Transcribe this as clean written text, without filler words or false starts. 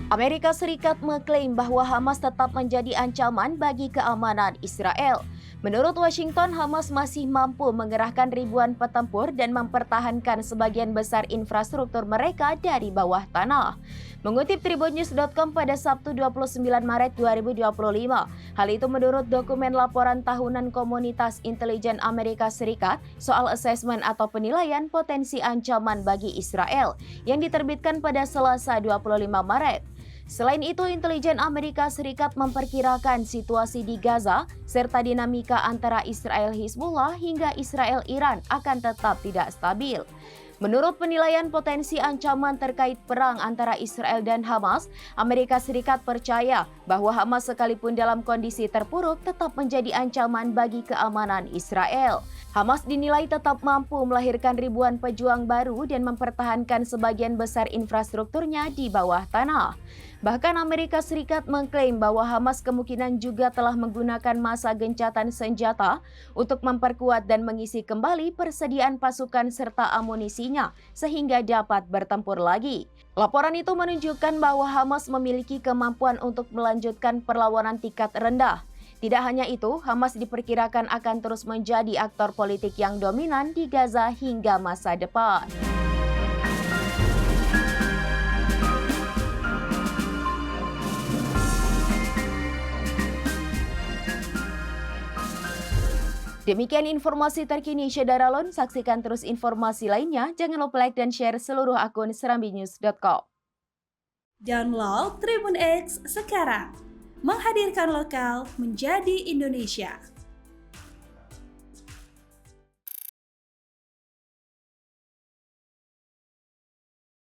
Amerika Serikat mengklaim bahwa Hamas tetap menjadi ancaman bagi keamanan Israel. Menurut Washington, Hamas masih mampu mengerahkan ribuan petempur dan mempertahankan sebagian besar infrastruktur mereka dari bawah tanah. Mengutip tribunnews.com pada Sabtu 29 Maret 2025, hal itu menurut dokumen laporan tahunan Komunitas Intelijen Amerika Serikat soal asesmen atau penilaian potensi ancaman bagi Israel yang diterbitkan pada Selasa 25 Maret. Selain itu, intelijen Amerika Serikat memperkirakan situasi di Gaza serta dinamika antara Israel Hizbullah hingga Israel Iran akan tetap tidak stabil. Menurut penilaian potensi ancaman terkait perang antara Israel dan Hamas, Amerika Serikat percaya bahwa Hamas sekalipun dalam kondisi terpuruk tetap menjadi ancaman bagi keamanan Israel. Hamas dinilai tetap mampu melahirkan ribuan pejuang baru dan mempertahankan sebagian besar infrastrukturnya di bawah tanah. Bahkan Amerika Serikat mengklaim bahwa Hamas kemungkinan juga telah menggunakan masa gencatan senjata untuk memperkuat dan mengisi kembali persediaan pasukan serta amunisinya sehingga dapat bertempur lagi. Laporan itu menunjukkan bahwa Hamas memiliki kemampuan untuk melanjutkan perlawanan tingkat rendah. Tidak hanya itu, Hamas diperkirakan akan terus menjadi aktor politik yang dominan di Gaza hingga masa depan. Demikian informasi terkini Syederalon. Saksikan terus informasi lainnya. Jangan lupa like dan share seluruh akun serambinews.com. Download Tribun X sekarang. Menghadirkan lokal menjadi Indonesia.